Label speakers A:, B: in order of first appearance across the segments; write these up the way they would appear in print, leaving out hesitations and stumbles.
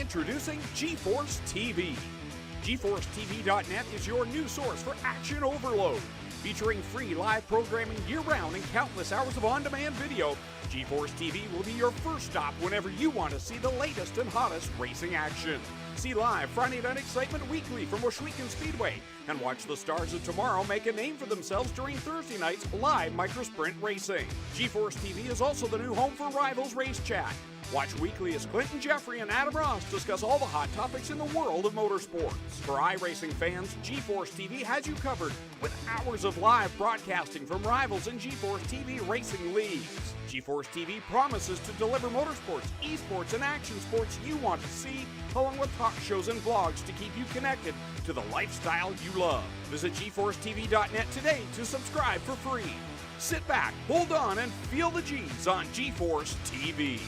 A: Introducing GForceTV. GForceTV.net is your new source for action overload. Featuring free live programming year-round and countless hours of on-demand video, GForceTV will be your first stop whenever you want to see the latest and hottest racing action. See live Friday Night Excitement weekly from Washougal Speedway, and watch the stars of tomorrow make a name for themselves during Thursday night's live microsprint racing. GForceTV is also the new home for Rivals Race Chat. Watch weekly as Clinton Jeffrey and Adam Ross discuss all the hot topics in the world of motorsports. For iRacing fans, GForceTV has you covered with hours of live broadcasting from Rivals and GForceTV Racing Leagues. GForceTV promises to deliver motorsports, esports, and action sports you want to see, along with talk shows and vlogs to keep you connected to the lifestyle you love. Visit GForceTV.net today to subscribe for free. Sit back, hold on, and feel the G's on GForceTV.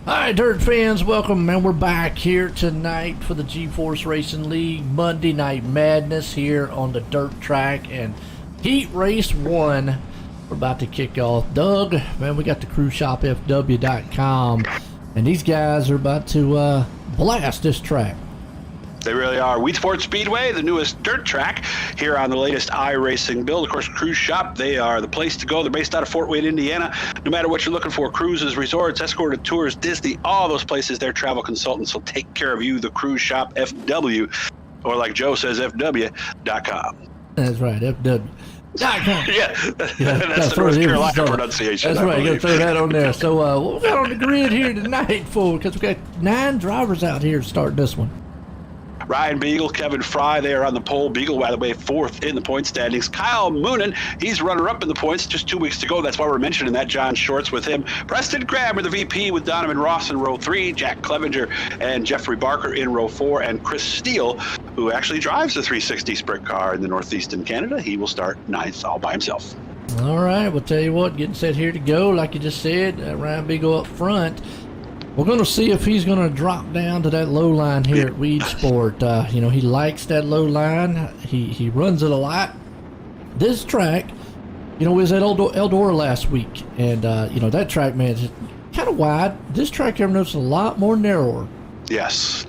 B: Hi Dirt fans, welcome, and we're back here tonight for the GeForce Racing League Monday Night Madness here on the dirt track, and Heat Race 1 we're about to kick off. Doug, man, we got the cruiseshopfw.com, and these guys are about to blast this track.
C: They really are. Wheat Sports Speedway, the newest dirt track here on the latest iRacing build. Of course, Cruise Shop, they are the place to go. They're based out of Fort Wayne, Indiana. No matter what you're looking for, cruises, resorts, escorted tours, Disney, all those places, their travel consultants will take care of you. The Cruise Shop FW, or like Joe says, FW.com.
B: That's right, FW.com.
C: Yeah, that's the North Carolina pronunciation.
B: That's right, you gotta throw that on there. So what we got on the grid here tonight, because we got 9 drivers out here to start this one.
C: Ryan Beagle, Kevin Fry, they are on the pole. Beagle, by the way, 4th in the point standings. Kyle Moonen, he's runner-up in the points just 2 weeks to go. That's why we're mentioning that. John Shorts with him. Preston Grammer, the VP, with Donovan Ross in row 3. Jack Clevenger and Jeffrey Barker in row 4. And Chris Steele, who actually drives the 360 sprint car in the Northeast in Canada, he will start 9th all by himself.
B: All right, we'll tell you what, getting set here to go, like you just said, Ryan Beagle up front. We're going to see if he's going to drop down to that low line here at Weed Sport. You know, he likes that low line. He runs it a lot. This track, you know, was at Eldora last week. And, you know, that track, man, is kind of wide. This track, I've noticed, a lot more narrower.
C: Yes.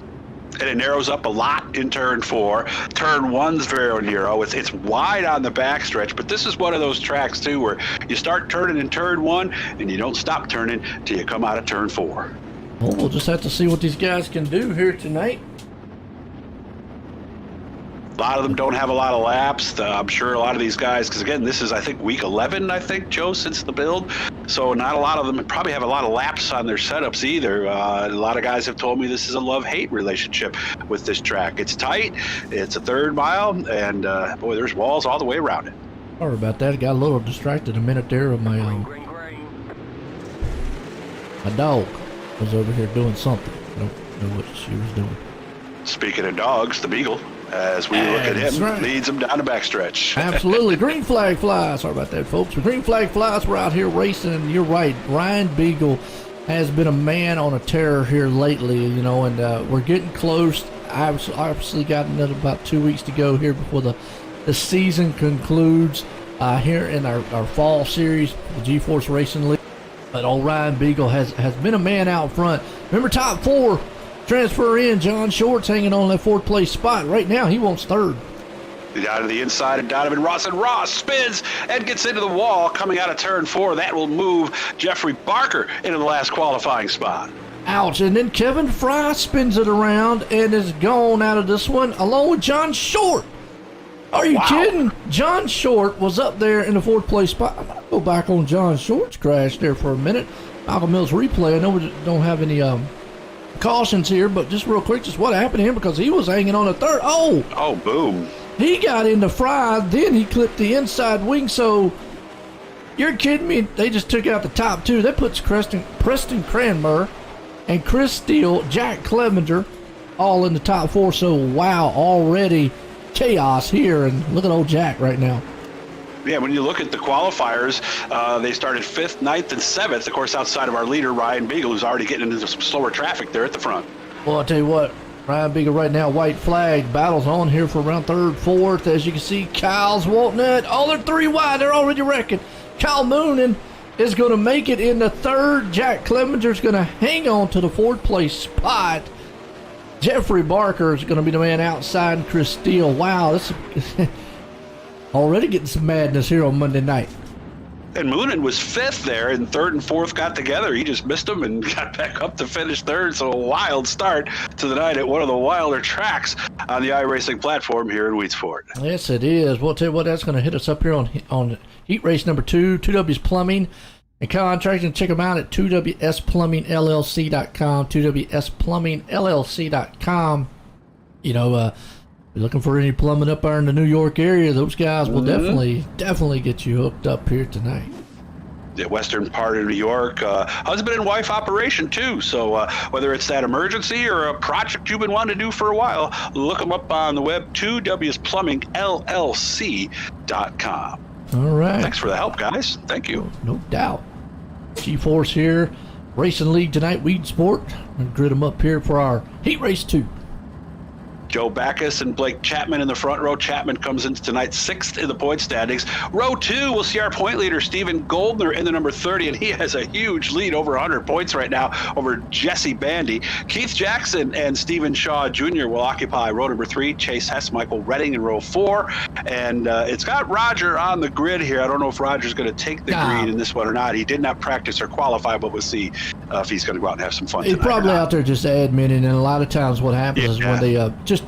C: And it narrows up a lot in turn 4. Turn 1's very narrow. It's wide on the backstretch, but this is one of those tracks, too, where you start turning in turn 1 and you don't stop turning till you come out of turn 4.
B: Well, we'll just have to see what these guys can do here tonight.
C: A lot of them don't have a lot of laps. I'm sure a lot of these guys, because again, this is, I think, week 11, I think, Joe, since the build. So not a lot of them probably have a lot of laps on their setups either. A lot of guys have told me this is a love-hate relationship with this track. It's tight, it's a 3rd mile, and boy, there's walls all the way around it.
B: Sorry about that. I got a little distracted a minute there with my dog was over here doing something. I don't know what she was doing.
C: Speaking of dogs, the Beagle, as we look at him, right, leads him down the backstretch.
B: Absolutely. Green flag flies. Sorry about that, folks. The green flag flies. We're out here racing, and you're right. Ryan Beagle has been a man on a tear here lately, you know, and we're getting close. I've obviously got another about 2 weeks to go here before the season concludes here in our fall series, the GForce Racing League. But old Ryan Beagle has been a man out front. Remember, top 4 transfer in. John Short's hanging on that 4th place spot. Right now, he wants 3rd.
C: Down to the inside of Donovan Ross, and Ross spins and gets into the wall coming out of turn 4. That will move Jeffrey Barker into the last qualifying spot.
B: Ouch. And then Kevin Fry spins it around and is gone out of this one along with John Short. Are you kidding? John Short was up there in the 4th place spot. I'm going to go back on John Short's crash there for a minute. Malcolm Mills replay. I know we don't have any cautions here, but just real quick, just what happened to him, because he was hanging on a 3rd. Oh,
C: boom.
B: He got into Fry, then he clipped the inside wing. So you're kidding me? They just took out the top 2. That puts Preston Cranmer and Chris Steele, Jack Clevenger, all in the top 4. So wow, already chaos here, and look at old Jack right now.
C: Yeah, when you look at the qualifiers, they started 5th, 9th, and 7th. Of course, outside of our leader, Ryan Beagle, who's already getting into some slower traffic there at the front.
B: Well, I'll tell you what, Ryan Beagle right now, white flag, battles on here for around 3rd, 4th. As you can see, Kyle's wanting it. Oh, they're 3 wide. They're already wrecking. Kyle Moonen is going to make it in the 3rd. Jack Clevenger's going to hang on to the 4th place spot. Jeffrey Barker is going to be the man outside, and Chris Steele. Wow, this is already getting some madness here on Monday night.
C: And Moonen was 5th there, and 3rd and 4th got together. He just missed them and got back up to finish 3rd. So a wild start to the night at one of the wilder tracks on the iRacing platform here in Wheatsport.
B: Yes, it is. We'll tell you what, that's going to hit us up here on heat race number 2, 2W's Plumbing and Contracting. Check them out at 2WSPlumbingLLC.com, 2WSPlumbingLLC.com. You know, looking for any plumbing up there in the New York area, those guys will definitely get you hooked up here tonight.
C: The western part of New York, husband and wife operation too. So whether it's that emergency or a project you've been wanting to do for a while, look them up on the web, 2WSPlumbingLLC.com.
B: All right.
C: Thanks for the help, guys. Thank you.
B: No doubt. GForce here, Racing League tonight, Weed Sport. And grid them up here for our Heat Race 2.
C: Joe Backus and Blake Chapman in the front row. Chapman comes into tonight 6th in the point standings. Row 2, we'll see our point leader, Stephen Goldner, in the number 30, and he has a huge lead, over 100 points right now over Jesse Bandy. Keith Jackson and Stephen Shaw Jr. will occupy row number 3. Chase Hess, Michael Redding in row 4. And it's got Roger on the grid here. I don't know if Roger's going to take the green in this one or not. He did not practice or qualify, but we'll see if he's going to go out and have some fun.
B: He's probably out there just admitting, and a lot of times what happens is when they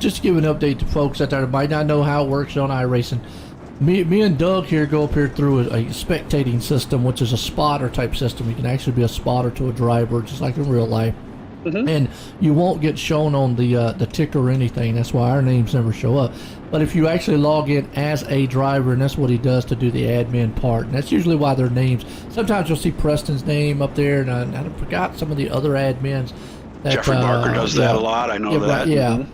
B: just to give an update to folks out there that might not know how it works on iRacing. Me and Doug here go up here through a spectating system, which is a spotter type system. You can actually be a spotter to a driver, just like in real life. And you won't get shown on the ticker or anything. That's why our names never show up. But if you actually log in as a driver, and that's what he does to do the admin part, and that's usually why their names. Sometimes you'll see Preston's name up there, and I forgot some of the other admins. That,
C: Jeffrey Barker does that a lot. I know that.
B: Yeah.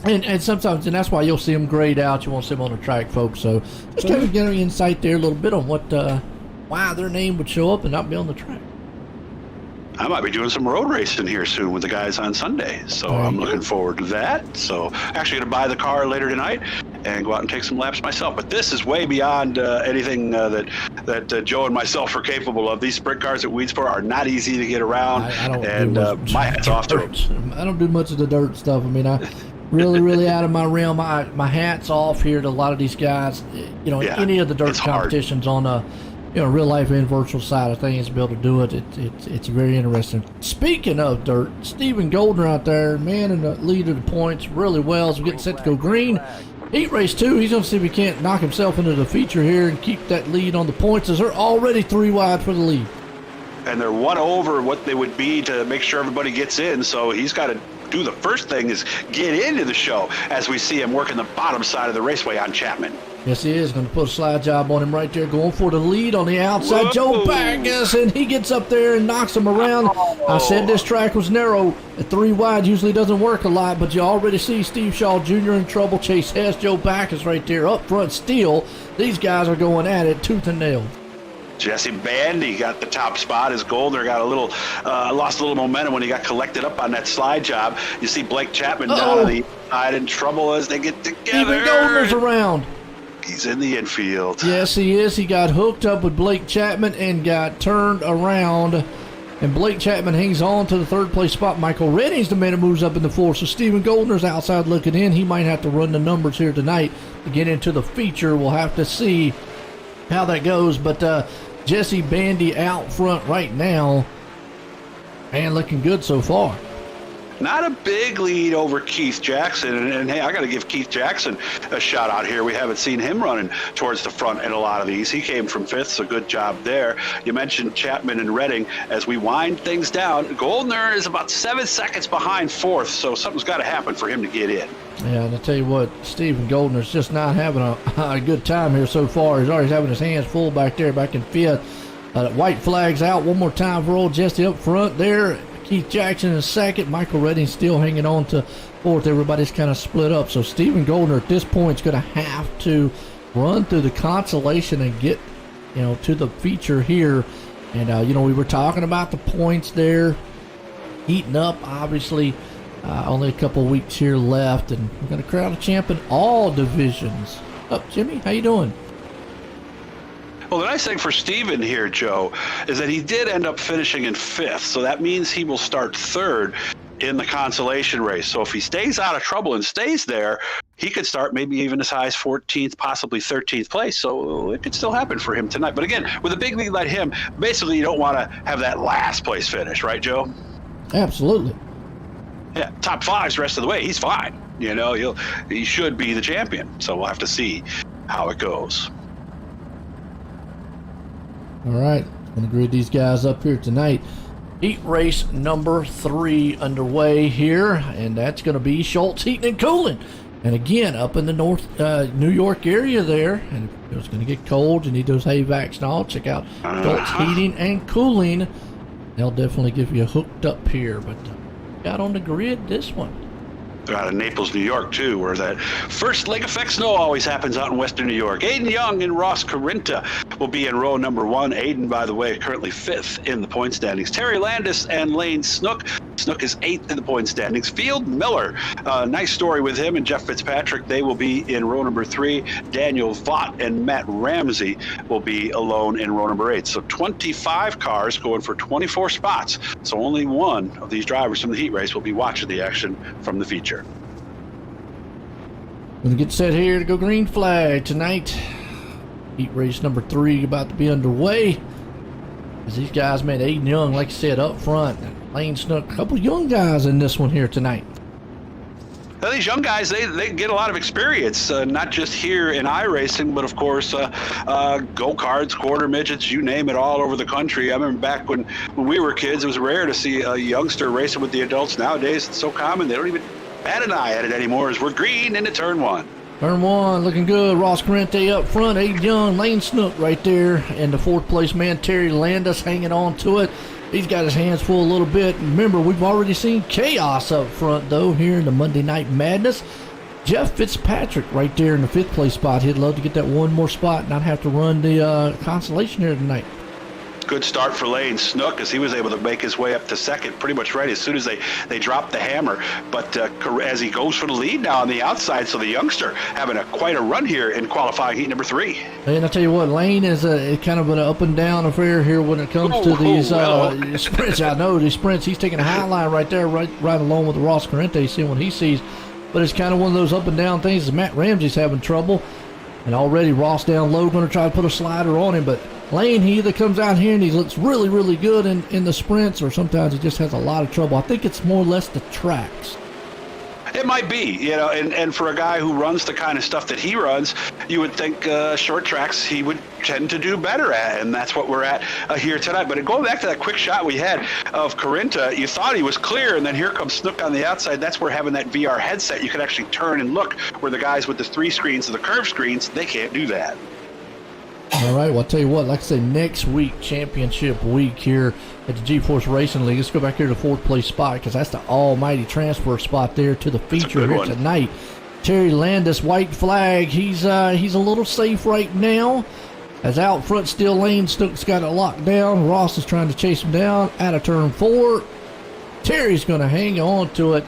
B: And sometimes, and that's why you'll see them grayed out. You won't see them on the track, folks. So just kind of get an insight there a little bit on why their name would show up and not be on the track.
C: I might be doing some road racing here soon with the guys on Sunday, so I'm looking forward to that. So actually going to buy the car later tonight and go out and take some laps myself. But this is way beyond anything that Joe and myself are capable of. These sprint cars at Weedsport are not easy to get around, my hat's off to them.
B: I don't do much of the dirt stuff. I mean, I really out of my realm. My hat's off here to a lot of these guys. You know, any of the dirt competitions on a real life and virtual side of things, to be able to do it, it's very interesting. Speaking of dirt, Stephen Goldner out there, man in the lead of the points really well as we're getting set to go green. Heat race 2, he's going to see if he can't knock himself into the feature here and keep that lead on the points, as they're already 3 wide for the lead.
C: And they're 1 over what they would be to make sure everybody gets in, so he's got to do the first thing is get into the show, as we see him working the bottom side of the raceway on Chapman.
B: Yes, he is going to put a slide job on him right there, going for the lead on the outside. Whoa. Joe Backus, and he gets up there and knocks him around. I said this track was narrow. At 3 wide usually doesn't work a lot, but you already see Steve Shaw Jr. in trouble. Chase Hess, Joe Backus right there up front still. These guys are going at it tooth and nail.
C: Jesse Bandy got the top spot as Goldner got a little, lost a little momentum when he got collected up on that slide job. You see Blake Chapman down on the side in trouble as they get together.
B: Steven Goldner's around.
C: He's in the infield.
B: Yes, he is. He got hooked up with Blake Chapman and got turned around. And Blake Chapman hangs on to the third place spot. Michael Redding's the man that moves up in the fourth. So Steven Goldner's outside looking in. He might have to run the numbers here tonight to get into the feature. We'll have to see how that goes. But Jesse Bandy out front right now. Man, looking good so far.
C: Not a big lead over Keith Jackson. And hey, I got to give Keith Jackson a shout out here. We haven't seen him running towards the front in a lot of these. He came from fifth, so good job there. You mentioned Chapman and Redding. As we wind things down, Goldner is about 7 seconds behind fourth, so something's got to happen for him to get in.
B: Yeah, and I tell you what, Steven Goldner's just not having a good time here so far. He's already having his hands full back there, back in fifth. White flag's out one more time for old Jesse up front there. Keith Jackson in second. Michael Redding still hanging on to fourth. Everybody's kind of split up. So Steven Goldner at this point is going to have to run through the consolation and get, to the feature here. And, we were talking about the points there heating up, obviously. Only a couple weeks here left, and we're going to crown a champ in all divisions. Up, Jimmy, how you doing?
C: Well, the nice thing for Steven here, Joe, is that he did end up finishing in fifth, so that means he will start third in the consolation race. So if he stays out of trouble and stays there, he could start maybe even as high as 14th, possibly 13th place. So it could still happen for him tonight. But again, with a big league like him, basically you don't want to have that last place finish, right, Joe?
B: Absolutely.
C: Yeah, top fives the rest of the way. He's fine. He should be the champion. So we'll have to see how it goes.
B: All right, going to grid these guys up here tonight. Heat race number 3 underway here, and that's going to be Schultz Heating and Cooling. And again, up in the North New York area there, and if it's going to get cold, you need those HAVACs and all, check out Schultz Heating and Cooling. They'll definitely give you hooked up here, but got on the grid this one.
C: They're out of Naples, New York, too, where that first lake effect snow always happens out in western New York. Aiden Young and Ross Carinta will be in row number 1. Aiden, by the way, currently 5th in the point standings. Terry Landis and Lane Snook. Snook is 8th in the point standings. Field Miller, nice story with him and Jeff Fitzpatrick. They will be in row number 3. Daniel Vaught and Matt Ramsey will be alone in row number 8. So 25 cars going for 24 spots. So only one of these drivers from the heat race will be watching the action from the feature.
B: Gonna get set here to go green flag tonight. Heat race number 3 about to be underway. As these guys, man, Aiden Young, like I said, up front. Lane Snook, a couple young guys in this one here tonight.
C: Now, these young guys, they get a lot of experience, not just here in iRacing, but of course, go-karts, quarter midgets, you name it, all over the country. I remember back when we were kids, it was rare to see a youngster racing with the adults. Nowadays, it's so common, they don't even bat an eye at it anymore as we're green into turn 1.
B: Turn 1 looking good. Ross Corrente up front. Aiden Young, Lane Snook right there. And the 4th place man, Terry Landis, hanging on to it. He's got his hands full a little bit. Remember, we've already seen Chaos up front, though, here in the Monday Night Madness. Jeff Fitzpatrick right there in the 5th place spot. He'd love to get that one more spot and not have to run the consolation here tonight.
C: Good start for Lane Snook as he was able to make his way up to 2nd pretty much right as soon as they dropped the hammer. But as he goes for the lead now on the outside, so the youngster having quite a run here in qualifying heat number 3.
B: And I tell you what, Lane is kind of an up and down affair here when it comes to these sprints. I know these sprints. He's taking a high line right there, right along with the Ross Corrente, seeing what he sees. But it's kind of one of those up and down things. As Matt Ramsey's having trouble, and already Ross down low, going to try to put a slider on him, but Lane, he either comes out here and he looks really, really good in the sprints, or sometimes he just has a lot of trouble. I think it's more or less the tracks.
C: It might be, and for a guy who runs the kind of stuff that he runs, you would think short tracks he would tend to do better at, and that's what we're at here tonight. But going back to that quick shot we had of Carinta, you thought he was clear, and then here comes Snook on the outside. That's where having that VR headset, you can actually turn and look, where the guys with the 3 screens and the curved screens, they can't do that.
B: All right, well, I'll tell you what, like I say, next week, championship week here at the GForce Racing League. Let's go back here to 4th place spot, because that's the almighty transfer spot there to the feature here tonight. Terry Landis, white flag. He's a little safe right now. As out front, still Lane Stook's got it locked down. Ross is trying to chase him down out of turn 4. Terry's going to hang on to it,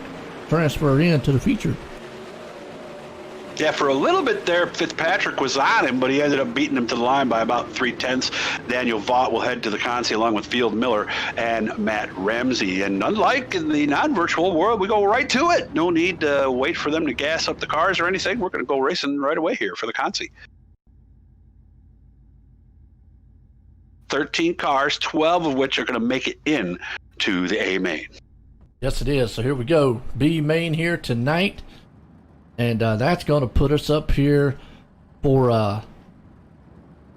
B: transfer into the feature.
C: Yeah, for a little bit there, Fitzpatrick was on him, but he ended up beating him to the line by about 3/10. Daniel Vaught will head to the Consi along with Field Miller and Matt Ramsey. And unlike in the non-virtual world, we go right to it. No need to wait for them to gas up the cars or anything. We're going to go racing right away here for the Consi. 13 cars, 12 of which are going to make it in to the A main.
B: Yes, it is. So here we go. B main here tonight. And that's going to put us up here for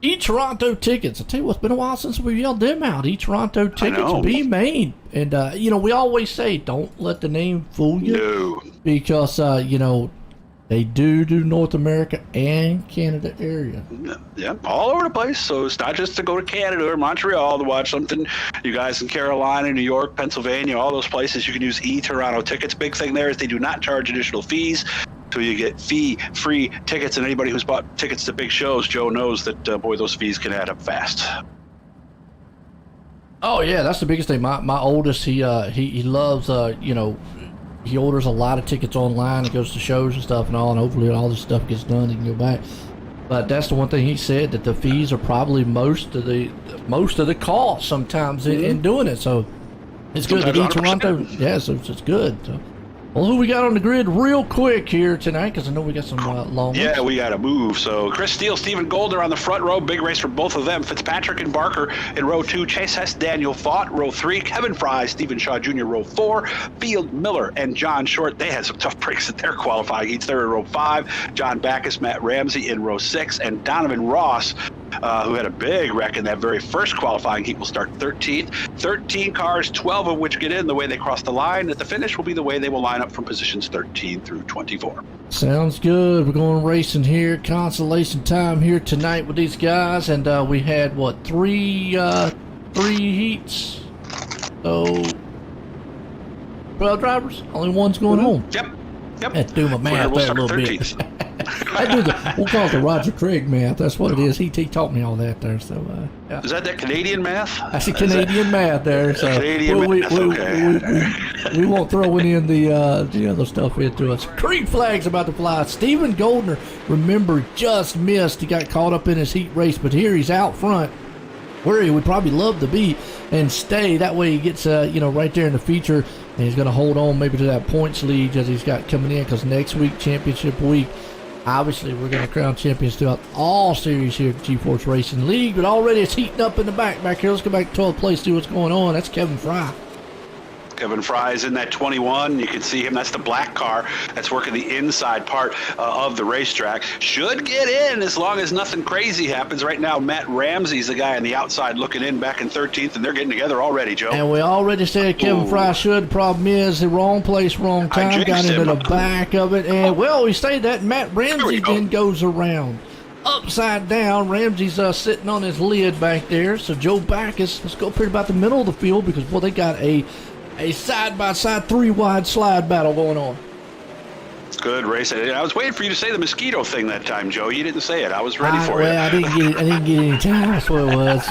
B: E-Toronto tickets. I tell you what, it's been a while since we yelled them out. E-Toronto tickets, B main. And, you know, we always say, don't let the name fool you.
C: No.
B: Because, you know, they do North America and Canada area.
C: Yeah, all over the place. So it's not just to go to Canada or Montreal to watch something. You guys in Carolina, New York, Pennsylvania, all those places, you can use E-Toronto tickets. Big thing there is they do not charge additional fees. So you get fee-free tickets, and anybody who's bought tickets to big shows, Joe knows that, boy, those fees can add up fast.
B: Oh, yeah, that's the biggest thing. My oldest, he loves, you know, he orders a lot of tickets online. He goes to shows and stuff and all, and hopefully all this stuff gets done. He can go back. But that's the one thing he said, that the fees are probably most of the cost sometimes in doing it. So it's good to be Toronto. Yeah, so it's good. So, well, who we got on the grid real quick here tonight? Because I know we got some long
C: Yeah,
B: ones.
C: we got to move. So Chris Steele, Stephen Goldner on the front row. Big race for both of them. Fitzpatrick and Barker in row 2. Chase Hess, Daniel Vaught, row 3. Kevin Fry, Stephen Shaw Jr., row 4. Field Miller and John Short. They had some tough breaks at their qualifying heats. They're in row 5. John Backus, Matt Ramsey in row 6. And Donovan Ross, who had a big wreck in that very first qualifying heat, will start 13th. 13 cars, 12 of which get in the way they cross the line. At the finish will be the way they will line up from positions 13 through 24.
B: Sounds good. We're going racing here. Consolation time here tonight with these guys. And we had, what, three heats? So, 12 drivers. Only one's going home.
C: Yep.
B: Let's do my math
C: We'll
B: there a little
C: 13th.
B: bit. We'll call it the Roger Craig math. That's what it is. He taught me all that there. So, yeah.
C: Is that Canadian math?
B: That's the Canadian math there. So
C: Canadian math, okay.
B: we won't throw the other stuff into us. Green flag's about to fly. Stephen Goldner, remember, just missed. He got caught up in his heat race, but here he's out front, where he would probably love to be and stay. That way he gets right there in the feature, and he's going to hold on maybe to that points lead as he's got coming in, because next week, championship week, obviously we're going to crown champions throughout all series here at GForce Racing League, but already it's heating up in the back here. Let's go back to 12th place, see what's going on. That's Kevin Fry.
C: Kevin Fry is in that 21. You can see him. That's the black car that's working the inside part of the racetrack. Should get in as long as nothing crazy happens. Right now, Matt Ramsey's the guy on the outside looking in back in 13th, and they're getting together already, Joe.
B: And we already said Kevin Fry should. Problem is, the wrong place, wrong time. Got into the back of it. And, well, we say that Matt Ramsey then goes around. Upside down. Ramsey's sitting on his lid back there. So Joe Backus, let's go pretty about the middle of the field, because, well, they got a side-by-side 3-wide slide battle going on.
C: Good race. I was waiting for you to say the mosquito thing that time, Joe. You didn't say it. I was ready for it.
B: Well, I didn't get any time. That's what it was.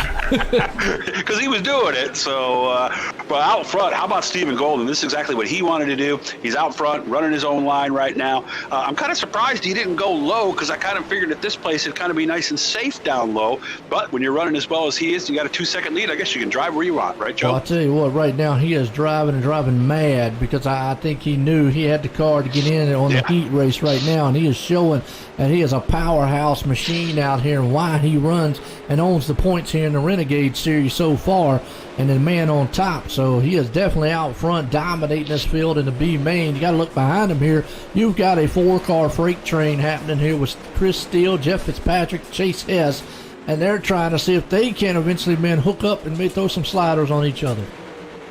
C: Because he was doing it. So, but out front, how about Stephen Golden? This is exactly what he wanted to do. He's out front, running his own line right now. I'm kind of surprised he didn't go low, because I kind of figured at this place it'd kind of be nice and safe down low. But when you're running as well as he is, you got a 2-second lead. I guess you can drive where you want, right, Joe?
B: Well, I'll tell you what, right now he is driving mad, because I think he knew he had the car to get in on the heat race right now, and he is showing that he is a powerhouse machine out here, and why he runs and owns the points here in the Renegade Series so far, and the man on top. So he is definitely out front, dominating this field in the B main. You got to look behind him here. You've got a 4-car freight train happening here with Chris Steele, Jeff Fitzpatrick, Chase Hess, and they're trying to see if they can eventually hook up and maybe throw some sliders on each other.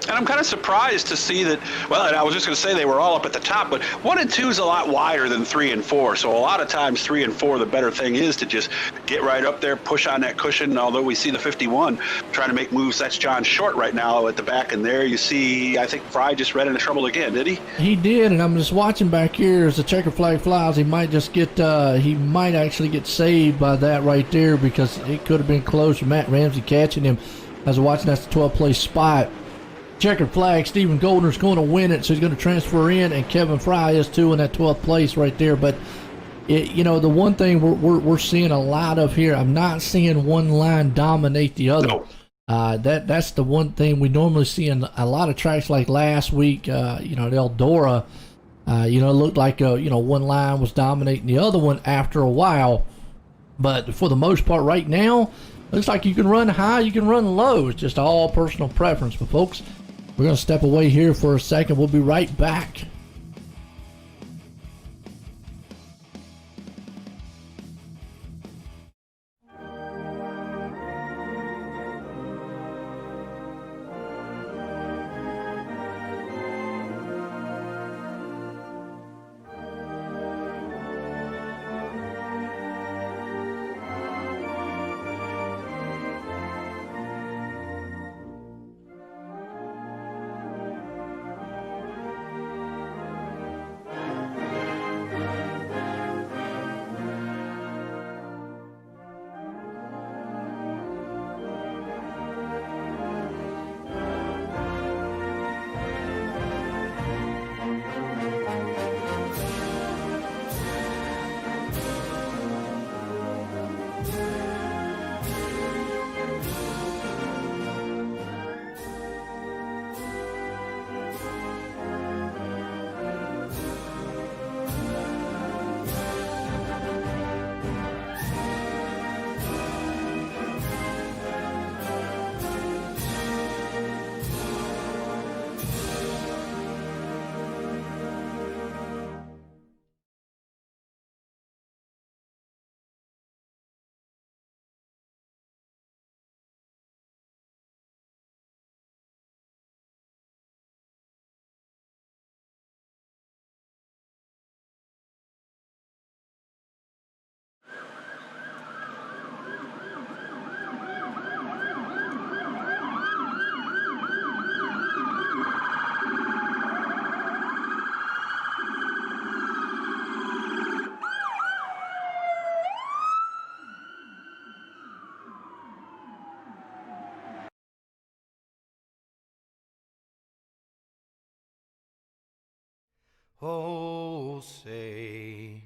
C: And I'm kind of surprised to see that, well, and I was just going to say they were all up at the top, but 1 and 2 is a lot wider than 3 and 4. So a lot of times 3 and 4, the better thing is to just get right up there, push on that cushion. Although we see the 51 trying to make moves, that's John Short right now at the back. And there you see, I think Fry just ran into trouble again, did he?
B: He did, and I'm just watching back here as the checker flag flies. He might just get, he might actually get saved by that right there because it could have been close for Matt Ramsey catching him. As I'm watching, that's the 12th place spot. Checkered flag, Stephen Goldner's going to win it, so he's going to transfer in, and Kevin Fry is too in that 12th place right there. But, the one thing we're seeing a lot of here, I'm not seeing one line dominate the other.
C: No.
B: That's the one thing we normally see in a lot of tracks like last week, at Eldora. It looked like, one line was dominating the other one after a while. But for the most part right now, looks like you can run high, you can run low. It's just all personal preference. But, folks, we're going to step away here for a second. We'll be right back.
D: Oh, say,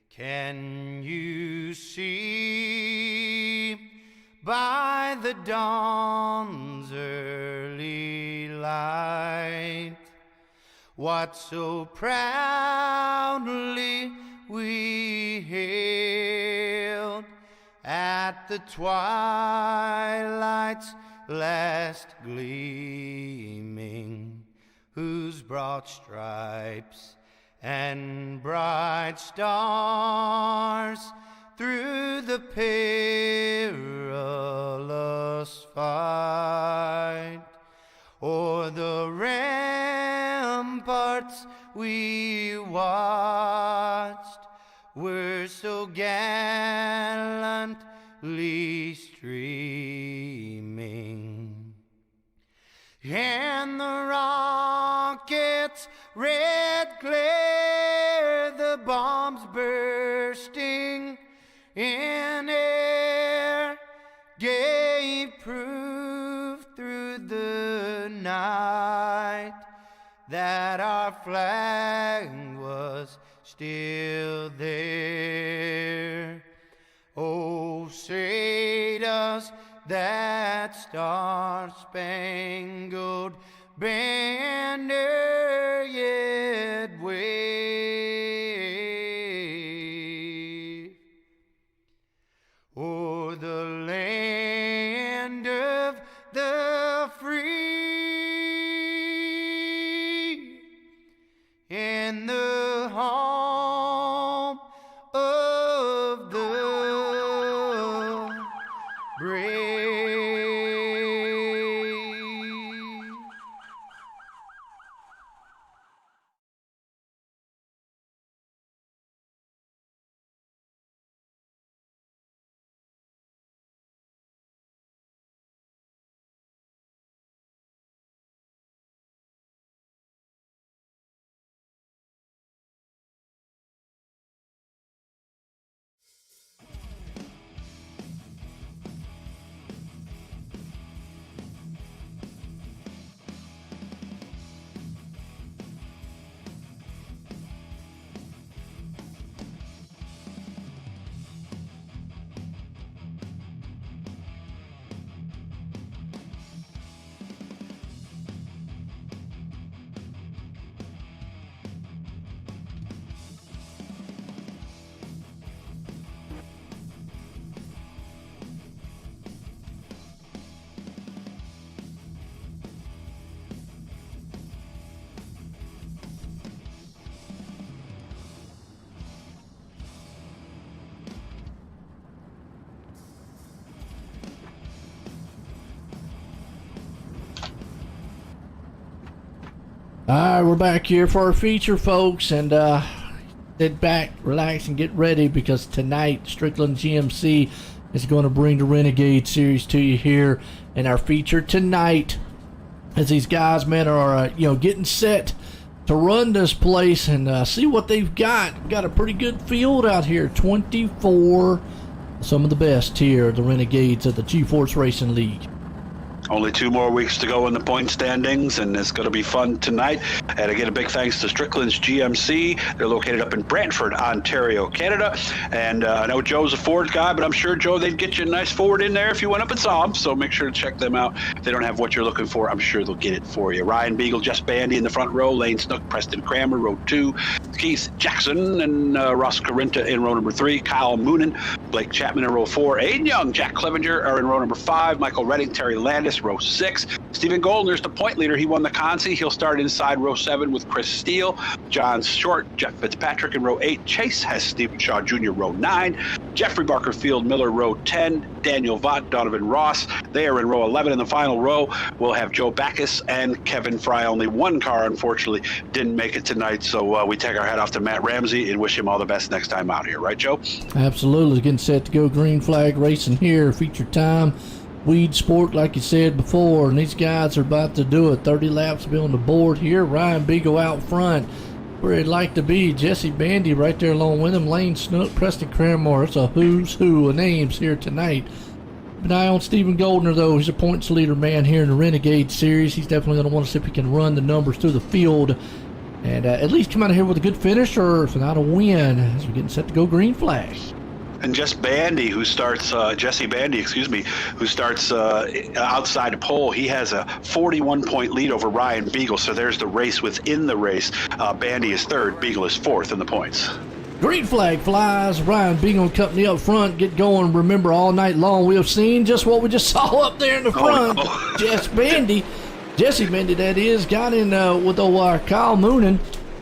D: can you see by the dawn's early light what so proudly we hailed at the twilight's last gleaming, whose broad stripes and bright stars through the perilous fight o'er the ramparts we watched were so gallantly streaming, and the rockets' red glare, the bombs bursting in air, gave proof through the night that our flag was still there. Oh, say does that star-spangled banner yet wave o'er the land of the free and the home of the brave?
B: All right, we're back here for our feature, folks, and sit back, relax, and get ready because tonight Strickland GMC is going to bring the Renegade Series to you here in our feature tonight. As these guys, man, are getting set to run this place and see what they've got. Got a pretty good field out here, 24. Some of the best here, the Renegades of the GForce Racing League.
C: Only 2 more weeks to go in the point standings, and it's going to be fun tonight. And again, a big thanks to Strickland's GMC. They're located up in Brantford, Ontario, Canada. And I know Joe's a Ford guy, but I'm sure, Joe, they'd get you a nice Ford in there if you went up and saw them. So make sure to check them out. If they don't have what you're looking for, I'm sure they'll get it for you. Ryan Beagle, Jess Bandy in the front row, Lane Snook, Preston Kramer, row 2, Keith Jackson and Ross Carinta in row number 3, Kyle Moonen, Blake Chapman in row 4, Aiden Young, Jack Clevenger are in row number 5, Michael Redding, Terry Landis, row 6. Stephen Goldner's the point leader. He won the Consi. He'll start inside row 7 with Chris Steele. John Short, Jeff Fitzpatrick in row 8. Chase has Stephen Shaw Jr. row 9. Jeffrey Barkerfield Miller row 10. Daniel Vaught, Donovan Ross. They are in row 11. In the final row, we'll have Joe Backus and Kevin Fry. Only one car, unfortunately, didn't make it tonight. So we take our hat off to Matt Ramsey and wish him all the best next time out here. Right, Joe?
B: Absolutely. Getting set to go green flag racing here. Feature time. Weed Sport, like you said before, and these guys are about to do it. 30 laps to be on the board here. Ryan Beagle out front, where he'd like to be. Jesse Bandy right there along with him. Lane Snook, Preston Cranmore. It's a who's who of names here tonight. Keep an eye on Stephen Goldner, though. He's a points leader man here in the Renegade Series. He's definitely going to want to see if he can run the numbers through the field and at least come out of here with a good finish, or if not, a win, as we're getting set to go green flag.
C: And Jesse Bandy, who starts outside the pole, he has a 41-point lead over Ryan Beagle. So there's the race within the race. Bandy is 3rd, Beagle is 4th in the points.
B: Green flag flies. Ryan Beagle and company up front get going. Remember, all night long we have seen just what we just saw up there in the front.
C: Oh, no.
B: Jesse Bandy, that is, got in with Kyle Moonen.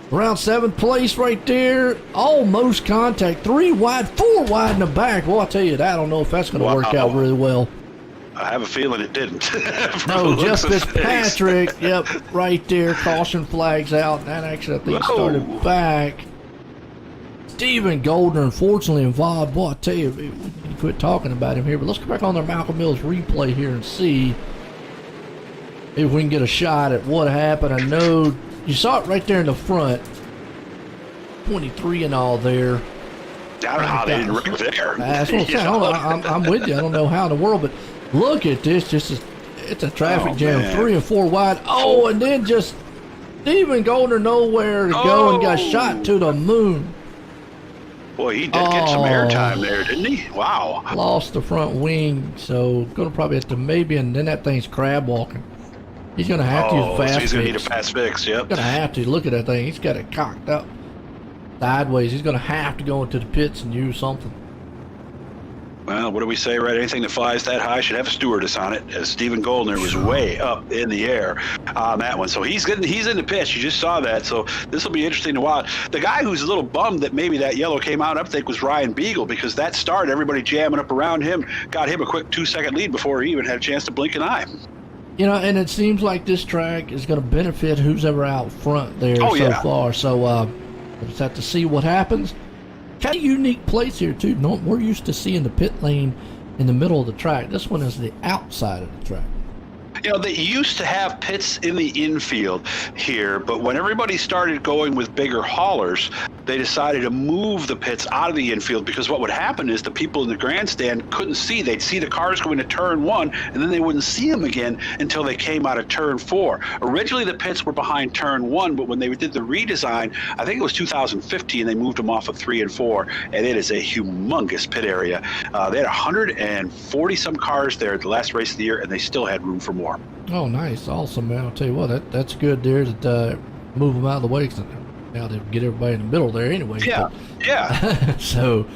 B: Around 7th place right there. Almost contact. 3 wide, 4 wide in the back. Well, I'll tell you that. I don't know if that's going to work out really well.
C: I have a feeling it didn't.
B: No, just Fitzpatrick. Yep, right there. Caution flags out. That actually, I think, started back. Stephen Goldner, unfortunately, involved. Boy, I tell you, we can quit talking about him here. But let's go back on their Malcolm Mills replay here and see if we can get a shot at what happened. I know you saw it right there in the front. 23 and all there.
C: I don't know how they didn't wreck there.
B: That's what I'm saying. I'm with you. I don't know how in the world, but look at this. It's a traffic jam. Man. 3 and 4 wide. Oh, and then just Stephen Goldner nowhere to go and got shot to the moon.
C: Boy, he did get some airtime there, didn't he? Wow.
B: Lost the front wing, so going to probably have to maybe, and then that thing's crab walking. He's going to have to use a fast fix.
C: So he's going to need a fast fix, yep.
B: He's going to have to. Look at that thing. He's got it cocked up sideways. He's going to have to go into the pits and use something.
C: Well, what do we say, right? Anything that flies that high should have a stewardess on it, as Stephen Goldner was way up in the air on that one. So he's in the pitch. You just saw that. So this will be interesting to watch. The guy who's a little bummed that maybe that yellow came out, I think, was Ryan Beagle, because that start, everybody jamming up around him, got him a quick 2-second lead before he even had a chance to blink an eye.
B: You know, and it seems like this track is going to benefit who's ever out front there far. So we'll just have to see what happens. Kind of unique place here, too. No, we're used to seeing the pit lane in the middle of the track. This one is the outside of the track.
C: You know, they used to have pits in the infield here, but when everybody started going with bigger haulers, they decided to move the pits out of the infield, because what would happen is the people in the grandstand couldn't see. They'd see the cars going to turn 1, and then they wouldn't see them again until they came out of turn 4. Originally, the pits were behind turn 1, but when they did the redesign, I think it was 2015, they moved them off of 3 and 4, and it is a humongous pit area. They had 140 some cars there at the last race of the year, and they still had room for more.
B: Oh, nice. Awesome, man. I'll tell you what, that's good there that move them out of the way, because now they get everybody in the middle there anyway.
C: Yeah, yeah.
B: So,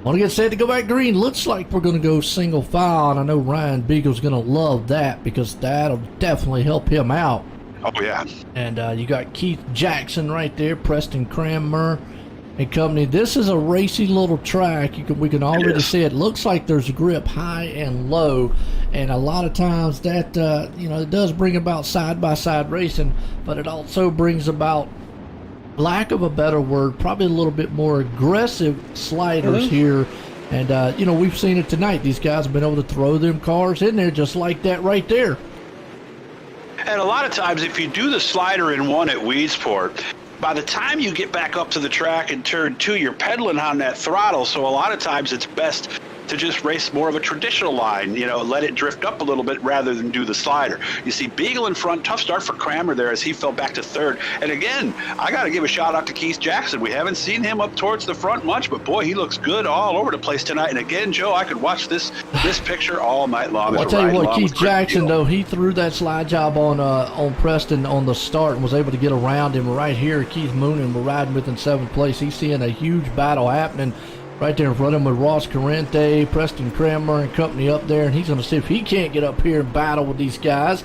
B: want to get set to go back green. Looks like we're going to go single file, and I know Ryan Beagle's going to love that, because that'll definitely help him out.
C: Oh, yeah.
B: And you got Keith Jackson right there, Preston Cranmer, and company. This is a racy little track. We can already see it looks like there's a grip high and low, and a lot of times that it does bring about side-by-side racing, but it also brings about, lack of a better word, probably a little bit more aggressive sliders here. And we've seen it tonight. These guys have been able to throw them cars in there just like that right there.
C: And a lot of times, if you do the slider in one at Weedsport, by the time you get back up to the track in turn 2, you're pedaling on that throttle. So a lot of times it's best to just race more of a traditional line, let it drift up a little bit rather than do the slider. You see Beagle in front, tough start for Kramer there as he fell back to third. And again, I got to give a shout out to Keith Jackson. We haven't seen him up towards the front much, but boy, he looks good all over the place tonight. And again, Joe, I could watch this picture all night long.
B: Well, I'll tell you what, Keith Jackson, though, he threw that slide job on Preston on the start and was able to get around him right here. Keith Moonen, we're riding with in 7th place. He's seeing a huge battle happening right there in front of him with Ross Carente, Preston Kramer, and company up there, and he's going to see if he can't get up here and battle with these guys.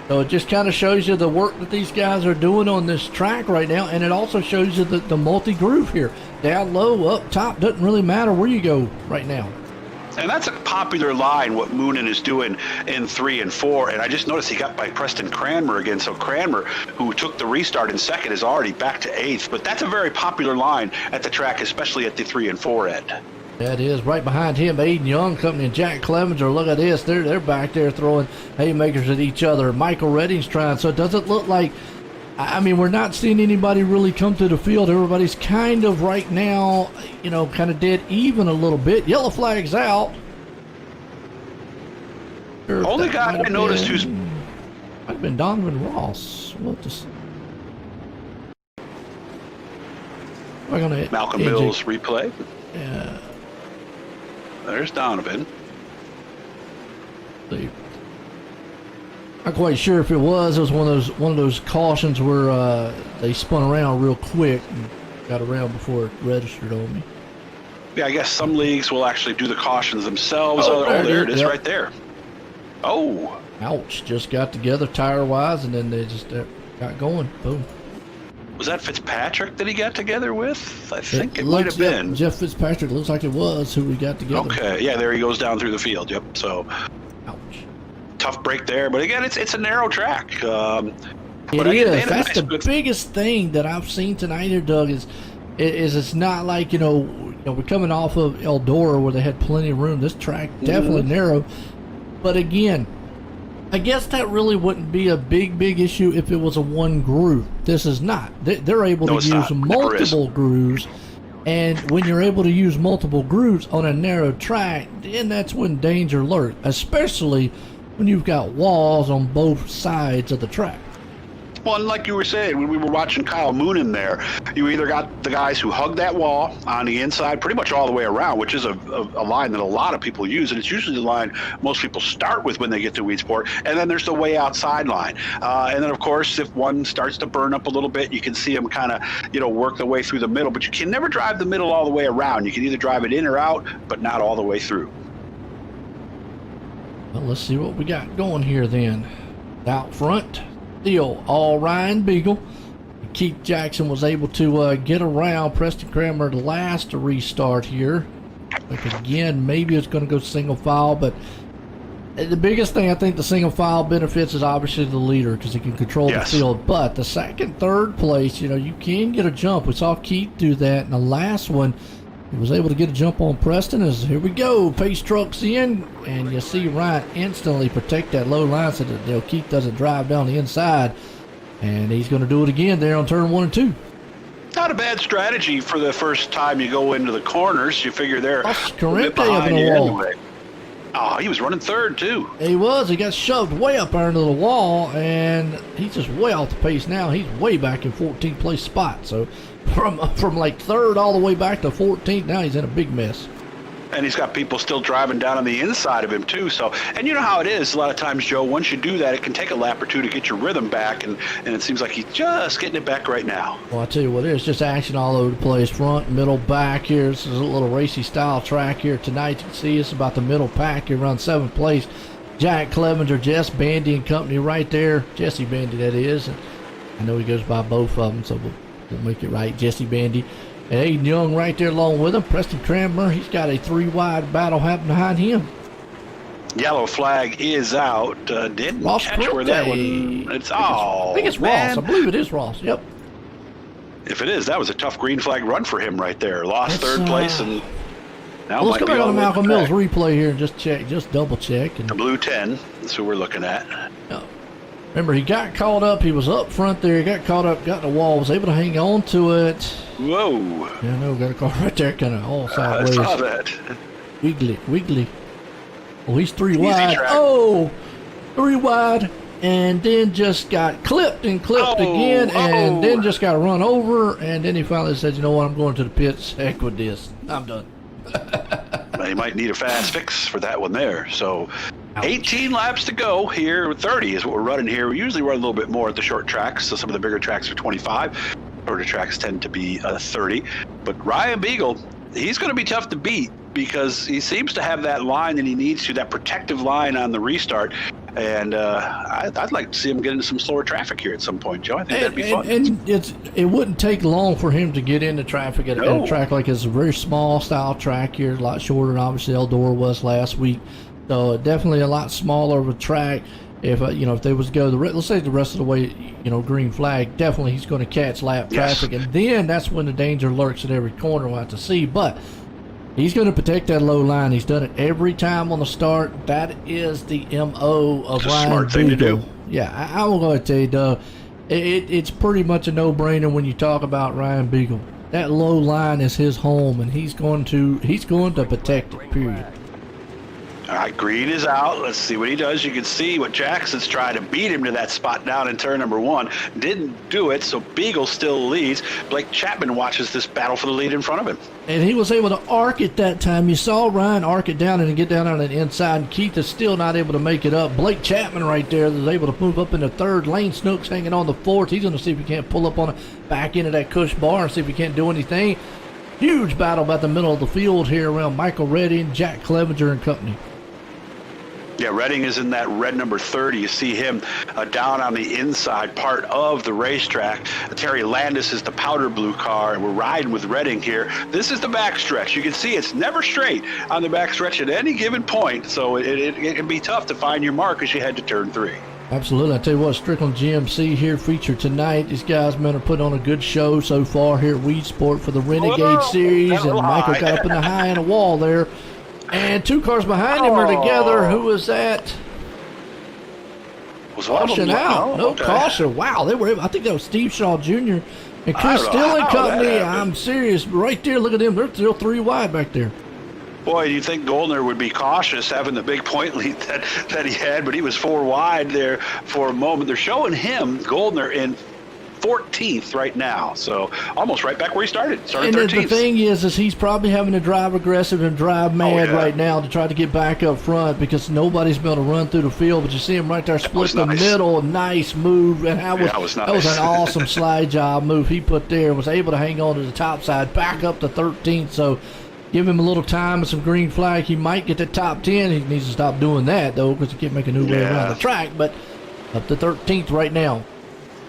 B: So it just kind of shows you the work that these guys are doing on this track right now, and it also shows you the multi-groove here. Down low, up top, doesn't really matter where you go right now.
C: And that's a popular line, what Moonen is doing in 3 and 4. And I just noticed he got by Preston Cranmer again. So Cranmer, who took the restart in 2nd, is already back to 8th. But that's a very popular line at the track, especially at the 3 and 4 end.
B: That is. Right behind him, Aiden Young, company, and Jack Clevenger. Look at this. They're back there throwing haymakers at each other. Michael Redding's trying. So it doesn't look like, we're not seeing anybody really come to the field. Everybody's kind of right now, kind of dead even a little bit. Yellow flag's out. Sure,
C: only guy I noticed who's...
B: Might have been Donovan Ross. We'll just...
C: Malcolm Mills replay.
B: Yeah.
C: There's Donovan.
B: Not quite sure if it was. It was one of those cautions where they spun around real quick and got around before it registered on me.
C: Yeah, I guess some leagues will actually do the cautions themselves. There it is, right there. Oh.
B: Ouch. Just got together tire-wise, and then they just got going. Boom.
C: Was that Fitzpatrick that he got together with? I think it might have been.
B: Jeff Fitzpatrick looks like it was who we got together.
C: Okay, yeah, there he goes down through the field. Yep, so...
B: Ouch.
C: Tough break there, but again, it's a narrow track.
B: It is. That's the biggest thing that I've seen tonight here, Doug, is it's not like, we're coming off of Eldora where they had plenty of room. This track definitely narrow. But again, I guess that really wouldn't be a big issue if it was a one groove. This is not. They're able to use multiple grooves. And when you're able to use multiple grooves on a narrow track, then that's when danger lurks, especially when you've got walls on both sides of the track.
C: Well, and like you were saying, when we were watching Kyle Moonen there, you either got the guys who hug that wall on the inside pretty much all the way around, which is a line that a lot of people use, and it's usually the line most people start with when they get to Weedsport, and then there's the way outside line. And then, of course, if one starts to burn up a little bit, you can see them kind of, work their way through the middle, but you can never drive the middle all the way around. You can either drive it in or out, but not all the way through.
B: Well, let's see what we got going here then. Out front, still all Ryan Beagle. Keith Jackson was able to get around Preston Kramer last to restart here. Like again, maybe it's going to go single file, but the biggest thing I think the single file benefits is obviously the leader because he can control the field. But the second, third place, you can get a jump. We saw Keith do that in the last one. He was able to get a jump on Preston as here we go. Pace trucks in, and you see Ryan instantly protect that low line so that Keith doesn't drive down the inside. And he's going to do it again there on turn 1 and 2.
C: Not a bad strategy for the first time you go into the corners. You figure they're
B: Carente up in the wall.
C: Anyway. Oh, he was running third too.
B: He was. He got shoved way up there into the wall, and he's just way off the pace now. He's way back in 14th place spot. So from like third all the way back to 14th, now he's in a big mess.
C: And he's got people still driving down on the inside of him too. So, and you know how it is. A lot of times, Joe, once you do that, it can take a lap or two to get your rhythm back, and it seems like he's just getting it back right now.
B: Well, I tell you what, there's just action all over the place. Front, middle, back here. This is a little racy style track here tonight. You can see it's about the middle pack here around 7th place. Jack Clevenger, Jess Bandy and company right there. Jesse Bandy, that is. And I know he goes by both of them, so we'll make it right. Jesse Bandy. And Aiden Young right there along with him. Preston Cranmer, he's got a 3-wide battle happening behind him.
C: Yellow flag is out. Didn't
B: Ross
C: catch where that one.
B: I think it's Ross. I believe it is Ross. Yep.
C: If it is, that was a tough green flag run for him right there. Lost third place, and now
B: let's
C: might
B: go
C: be
B: back on the
C: all the way
B: Malcolm Mills
C: back.
B: replay here and just check, just double check. And
C: The blue 10. That's who we're looking at.
B: remember, he got caught up. He was up front there. He got caught up, got in the wall, was able to hang on to it.
C: Whoa!
B: Yeah, I know, got a car right there, kind of all
C: I
B: sideways.
C: saw that.
B: Wiggly. Oh, he's 3 wide.
C: track.
B: Oh, 3 wide, and then just got clipped and clipped again, and then just got run over, and then he finally said, "You know what? I'm going to the pits. Heck with this. I'm done."
C: They might need a fast fix for that one there. So 18 laps to go here. 30 is what we're running here. We usually run a little bit more at the short tracks, so some of the bigger tracks are 25. Shorter tracks tend to be 30. But Ryan Beagle, he's going to be tough to beat because he seems to have that line that he needs to, that protective line on the restart. And I'd like to see him get into some slower traffic here at some point, Joe. I think that'd be fun.
B: And it wouldn't take long for him to get into traffic at a track like it's a very small style track here, a lot shorter than obviously Eldora was last week. So definitely a lot smaller of a track. If if they was to go let's say the rest of the way, green flag, definitely he's going to catch lap traffic, and then that's when the danger lurks at every corner. We'll have to see, but he's going to protect that low line. He's done it every time on the start. That is the MO of Ryan
C: smart thing to
B: Beagle.
C: do.
B: Yeah, I'm going to tell you, Doug, it's pretty much a no-brainer when you talk about Ryan Beagle. That low line is his home, and he's going to protect it. Period.
C: All right, green is out. Let's see what he does. You can see what Jackson's trying to beat him to that spot down in turn number 1. Didn't do it, so Beagle still leads. Blake Chapman watches this battle for the lead in front of him.
B: And he was able to arc it that time. You saw Ryan arc it down and get down on the inside, and Keith is still not able to make it up. Blake Chapman right there was able to move up in the 3rd. Lane Snook's hanging on the 4th. He's going to see if he can't pull up on it back into that cush bar and see if he can't do anything. Huge battle about the middle of the field here around Michael Redding, Jack Clevenger, and company.
C: Yeah, Redding is in that red number 30. You see him down on the inside part of the racetrack. Terry Landis is the powder blue car, and we're riding with Redding here. This is the backstretch. You can see it's never straight on the backstretch at any given point, so it can be tough to find your mark as you head to turn 3.
B: Absolutely. I tell you what, Strickland GMC here featured tonight. These guys, man, are putting on a good show so far here at Weed Sport for the Renegade Series, and Michael got up in the high end of wall there. And 2 cars behind him are together. Who was that?
C: Was one of
B: Caution
C: them
B: out. No
C: okay.
B: caution. Wow. I think that was Steve Shaw Jr. and Chris Still and company. I'm serious. Right there. Look at them. They're still 3 wide back there.
C: Boy, you'd think Goldner would be cautious having the big point lead that he had, but he was 4 wide there for a moment. They're showing him, Goldner, in 14th right now, so almost right back where he started 13th.
B: And the thing is he's probably having to drive aggressive and drive mad right now to try to get back up front because nobody's been able to run through the field. But you see him right there, split the middle, nice move, and that was an awesome slide job move he put there. Was able to hang on to the top side, back up to 13th. So give him a little time and some green flag. He might get to top 10. He needs to stop doing that though because he can't make a new way around the track. But up to 13th right now.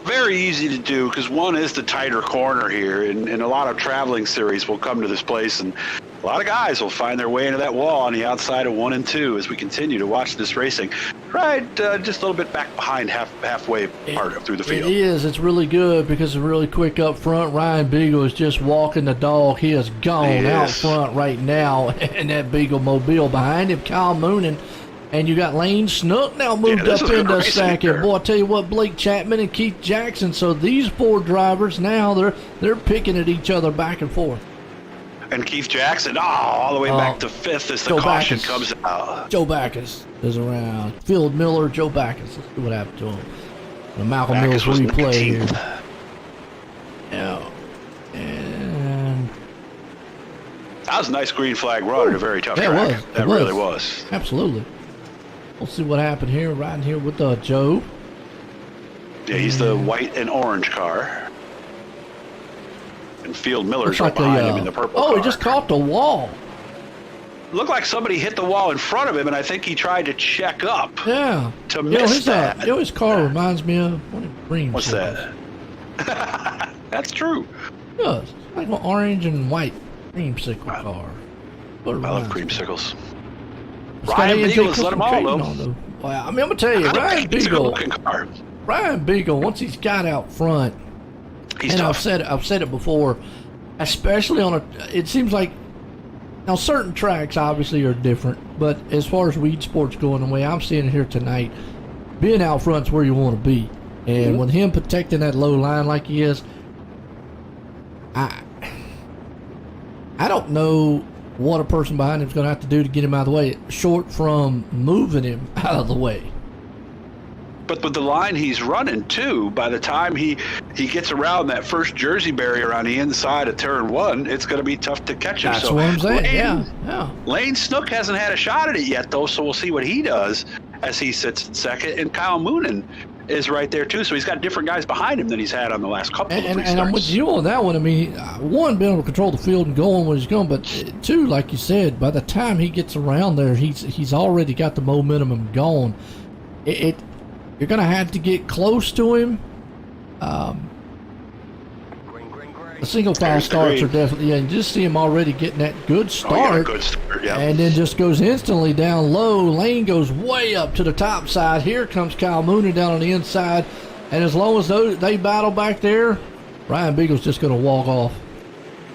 C: Very easy to do because one is the tighter corner here, and a lot of traveling series will come to this place, and a lot of guys will find their way into that wall on the outside of 1 and 2 as we continue to watch this racing. Right, just a little bit back behind halfway part of through the field.
B: It is. It's really good because it's really quick up front. Ryan Beagle is just walking the dog. He is gone out front right now, and that Beagle mobile behind him, Kyle Moonen. And you got Lane Snook now moved up into second. Boy, I tell you what, Blake Chapman and Keith Jackson. So these 4 drivers now they're picking at each other back and forth.
C: And Keith Jackson, all the way back to 5th as the caution comes out.
B: Joe Backus is around. Phil Miller, Joe Backus. Let's see what happened to him. The Malcolm Mills replay here. Yeah. And
C: that was a nice green flag run at a very tough track. That really was.
B: Absolutely. We'll see what happened here, riding here with Joe.
C: Yeah, he's the white and orange car. And Field Miller's right behind him in the purple car.
B: He just caught the wall.
C: Looked like somebody hit the wall in front of him, and I think he tried to check up.
B: Yeah.
C: To miss that.
B: His car reminds me of one of Green's.
C: What's that? That's true.
B: does. It's like an orange and white creamsicle car.
C: I love creamsicles.
B: It's got
C: Ryan
B: AMG
C: Beagle has let
B: custom
C: them all,
B: trading
C: though.
B: on, though. Well, I mean, I'm gonna tell you, Ryan Beagle, once he's got out front,
C: He's
B: and
C: tough.
B: I've said it before, especially on it seems like now certain tracks obviously are different, but as far as weed sports going, the way I'm seeing it here tonight, being out front's where you want to be, and with him protecting that low line like he is, I don't know what a person behind him is going to have to do to get him out of the way, short from moving him out of the way.
C: But with the line he's running too, by the time he gets around that first Jersey barrier on the inside of turn 1, it's going to be tough to catch him.
B: That's what I'm saying. Yeah.
C: Lane Snook hasn't had a shot at it yet, though, so we'll see what he does as he sits in second. And Kyle Moonen is right there too, so he's got different guys behind him than he's had on the last couple of restarts.
B: And I'm with you on that one. I mean, one, being able to control the field and going where he's going, but two, like you said, by the time he gets around there, he's already got the momentum going. You're going to have to get close to him. The single file starts are definitely, and just see him already getting that good start.
C: Good start, yeah.
B: And then just goes instantly down low. Lane goes way up to the top side. Here comes Kyle Moonen down on the inside. And as long as they battle back there, Ryan Beagle's just going to walk off.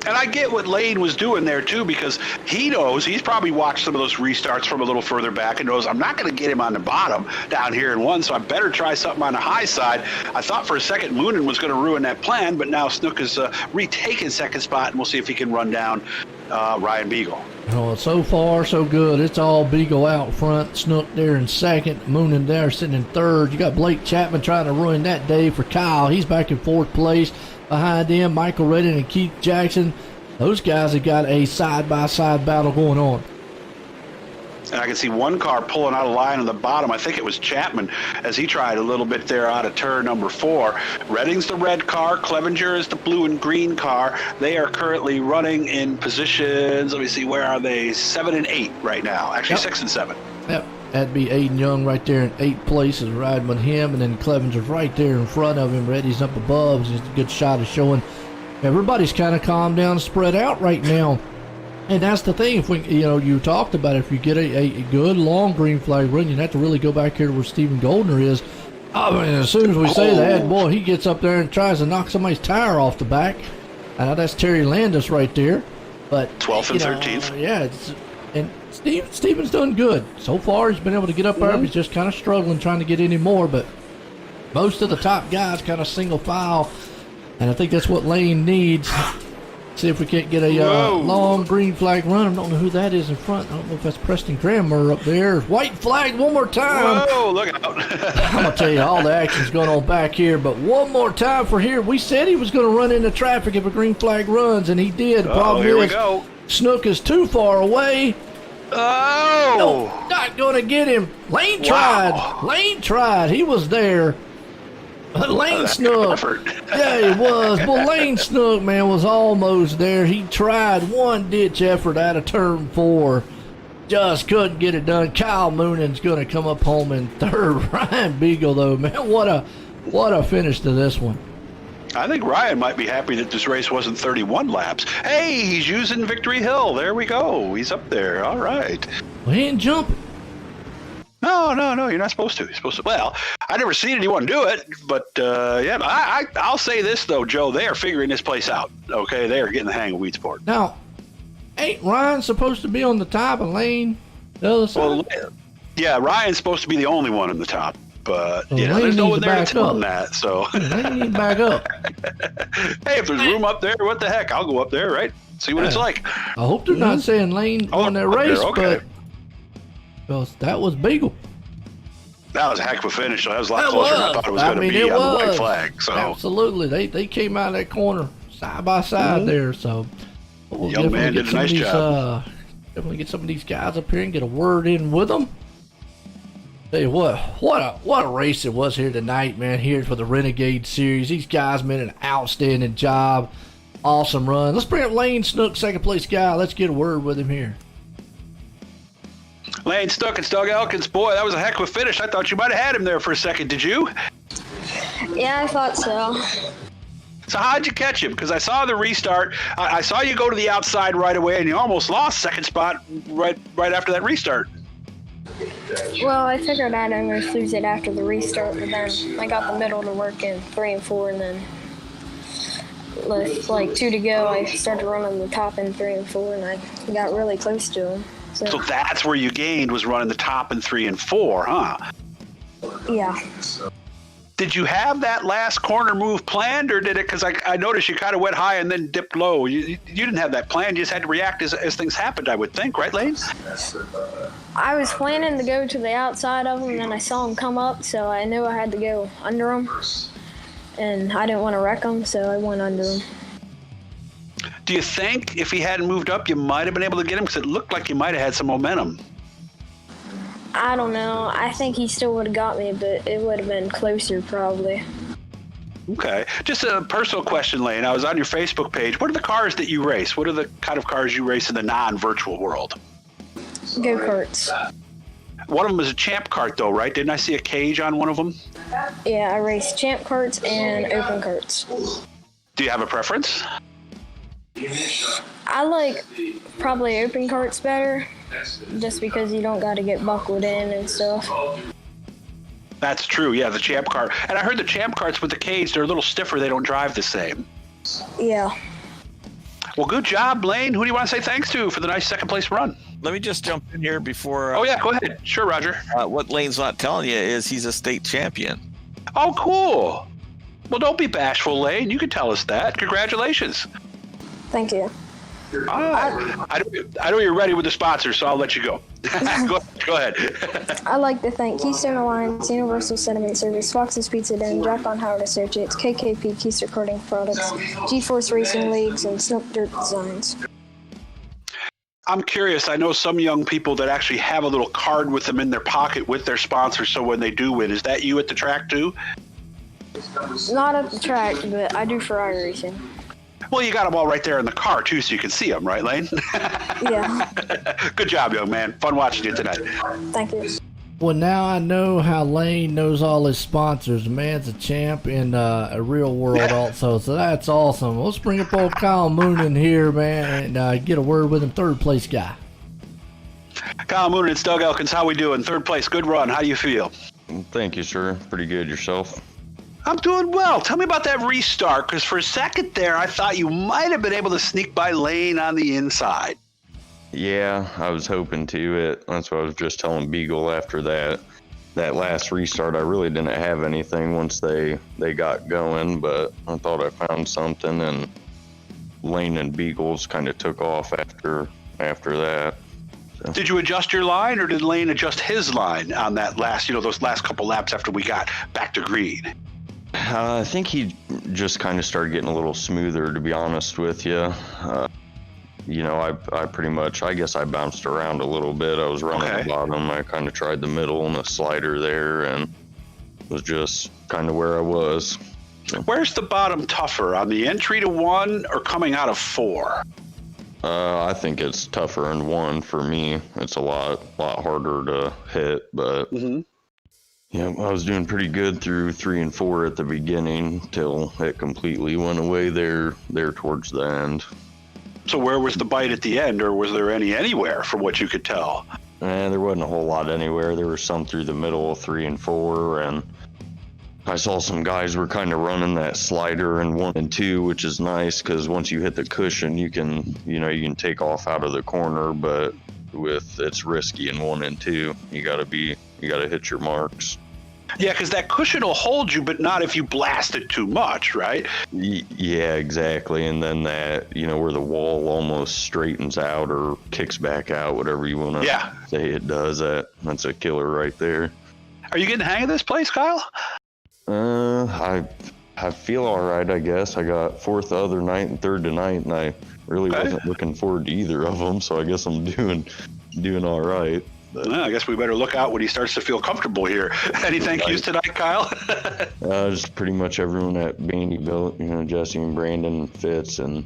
C: And I get what Lane was doing there too, because he knows, he's probably watched some of those restarts from a little further back and knows I'm not going to get him on the bottom down here in 1, so I better try something on the high side. I thought for a second Moonen was going to ruin that plan, but now Snook has retaken second spot, and we'll see if he can run down Ryan Beagle.
B: Oh, so far so good. It's all Beagle out front, Snook there in second, Moonen there sitting in third. You got Blake Chapman trying to ruin that day for Kyle. He's back in fourth place. Behind them, Michael Redden and Keith Jackson. Those guys have got a side-by-side battle going on.
C: And I can see one car pulling out of line on the bottom. I think it was Chapman as he tried a little bit there out of turn number 4. Redding's the red car. Clevenger is the blue and green car. They are currently running in positions, let me see, where are they? 7 and 8 right now. Actually, 6 and 7.
B: Yep. That'd be Aiden Young right there in 8th place is riding with him, and then Clevenger's right there in front of him. Reddy's up above. It's just a good shot of showing everybody's kind of calmed down, spread out right now. And that's the thing. If we, you talked about it, if you get a good long green flag run, you have to really go back here to where Stephen Goldner is. I mean, as soon as we say that, boy, he gets up there and tries to knock somebody's tire off the back. I know that's Terry Landis right there, but
C: 12th and 13th.
B: Yeah, and Stephen's done good so far. He's been able to get up there. He's just kind of struggling trying to get any more, but most of the top guys kind of single file, and I think that's what Lane needs. See if we can't get a long green flag run. I don't know who that is in front. I don't know if that's Preston Cranmer up there. White flag one more time.
C: Whoa, look out.
B: I'm going to tell you, all the action's going on back here, but one more time for here. We said he was going to run into traffic if a green flag runs, and he did. Problem
C: here
B: is,
C: we go.
B: Snook is too far away.
C: Oh!
B: No, not going to get him. Lane tried.
C: Wow.
B: Lane tried. He was there. Lane Snook. Yeah, he was. Well, Lane Snook, man, was almost there. He tried one-ditch effort out of turn 4. Just couldn't get it done. Kyle Moonen's going to come up home in third. Ryan Beagle, though, man, what a finish to this one.
C: I think Ryan might be happy that this race wasn't 31 laps. Hey, he's using Victory Hill. There we go. He's up there. All right.
B: Well, he ain't jumping.
C: No, you're not supposed to. You're supposed to. Well, I never seen anyone do it, but yeah, I'll say this though, Joe. They are figuring this place out. Okay, they are getting the hang of weed sport.
B: Now, ain't Ryan supposed to be on the top of Lane the other side?
C: Well, yeah, Ryan's supposed to be the only one in the top, but
B: Well,
C: there's no one there to
B: back
C: tell
B: up.
C: him that. So,
B: Lane need to back up.
C: hey, if there's room up there, what the heck? I'll go up there, right? See what it's like.
B: I hope they're not saying Lane won that
C: up there,
B: race,
C: okay.
B: but well, that was Beagle.
C: That was a heck of a finish. That was a lot
B: It
C: closer than I
B: was.
C: thought it was
B: I
C: going to
B: mean,
C: be
B: it
C: on the white
B: was.
C: flag. So,
B: Absolutely, they came out of that corner side by side there. So we'll
C: Young man did a nice job.
B: Definitely get some of these guys up here and get a word in with them. Tell you what a race it was here tonight, man. Here for the Renegade Series, these guys made an outstanding job. Awesome run. Let's bring up Lane Snook, second place guy. Let's get a word with him here.
C: Lane Snook and Doug Elkins, boy, that was a heck of a finish. I thought you might have had him there for a second. Did you?
E: Yeah, I thought so.
C: So how'd you catch him? Because I saw the restart. I saw you go to the outside right away, and you almost lost second spot right after that restart.
E: Well, I figured I'd almost lose it after the restart, but then I got the middle to work in 3 and 4, and then with like 2 to go, I started running the top in 3 and 4, and I got really close to him.
C: So that's where you gained, was running the top in 3 and 4, huh?
E: Yeah.
C: Did you have that last corner move planned, or did it? Because I noticed you kind of went high and then dipped low. You didn't have that planned. You just had to react as things happened, I would think, right, Lane?
E: I was planning to go to the outside of him, and then I saw him come up, so I knew I had to go under him. And I didn't want to wreck him, so I went under him.
C: Do you think if he hadn't moved up, you might have been able to get him? Because it looked like you might have had some momentum.
E: I don't know. I think he still would have got me, but it would have been closer probably.
C: Okay. Just a personal question, Lane. I was on your Facebook page. What are the cars that you race? What are the kind of cars you race in the non-virtual world?
E: Go-karts.
C: One of them is a champ kart, though, right? Didn't I see a cage on one of them?
E: Yeah, I race champ karts and open karts.
C: Do you have a preference?
E: I like probably open karts better, just because you don't got to get buckled in and stuff.
C: That's true, yeah, the champ kart. And I heard the champ karts with the cage, they're a little stiffer. They don't drive the same.
E: Yeah.
C: Well, good job, Lane. Who do you want to say thanks to for the nice second place run?
F: Let me just jump in here before.
C: Oh, yeah, go ahead. Sure, Roger.
F: What Lane's not telling you is he's a state champion.
C: Oh, cool. Well, don't be bashful, Lane. You can tell us that. Congratulations.
E: Thank you.
C: I know you're ready with the sponsors, so I'll let you go. Go ahead.
E: I'd like to thank Keystone Alliance, Universal Sediment Service, Fox's Pizza Den, Jack on Howard Associates, KKP Keys Recording Products, GForce Racing Leagues, and Snook Dirt Designs.
C: I'm curious. I know some young people that actually have a little card with them in their pocket with their sponsor, so when they do win, is that you at the track too?
E: Not at the track, but I do for iRACING.
C: Well, you got them all right there in the car, too, so you can see them, right, Lane?
E: Yeah.
C: Good job, young man. Fun watching you tonight.
E: Thank you.
B: Well, now I know how Lane knows all his sponsors. The man's a champ in a real world also, so that's awesome. Let's bring up old Kyle Moonen here, man, and get a word with him, third place guy.
C: Kyle Moonen, it's Doug Elkins. How we doing? Third place, good run. How do you feel?
G: Thank you, sir. Pretty good. Yourself?
C: I'm doing well. Tell me about that restart, because for a second there, I thought you might have been able to sneak by Lane on the inside.
G: Yeah, I was hoping to. That's what I was just telling Beagle after that last restart. I really didn't have anything once they got going, but I thought I found something, and Lane and Beagles kind of took off after that. So.
C: Did you adjust your line, or did Lane adjust his line on that those last couple laps after we got back to green?
G: I think he just kind of started getting a little smoother, to be honest with you. I pretty much, I guess I bounced around a little bit. I was running the bottom. I kind of tried the middle and a slider there, and was just kind of where I was. So.
C: Where's the bottom tougher, on the entry to 1 or coming out of 4?
G: I think it's tougher in 1 for me. It's a lot harder to hit, but... Mm-hmm. Yeah, I was doing pretty good through 3 and 4 at the beginning till it completely went away there towards the end.
C: So where was the bite at the end, or was there anywhere from what you could tell?
G: There wasn't a whole lot anywhere. There was some through the middle of 3 and 4, and I saw some guys were kind of running that slider in 1 and 2, which is nice because once you hit the cushion, you can take off out of the corner, but it's risky in 1 and 2. You got to hit your marks.
C: Yeah, because that cushion will hold you, but not if you blast it too much, right?
G: Yeah, exactly. And then that, where the wall almost straightens out or kicks back out, whatever you want to say it does, that's a killer right there.
C: Are you getting the hang of this place, Kyle?
G: I feel all right, I guess. I got 4th the other night and 3rd tonight, and I really wasn't looking forward to either of them, so I guess I'm doing all right.
C: Well, I guess we better look out when he starts to feel comfortable here. Any thank yous tonight, Kyle?
G: Just pretty much everyone at Vandyville, Jesse and Brandon, Fitz, and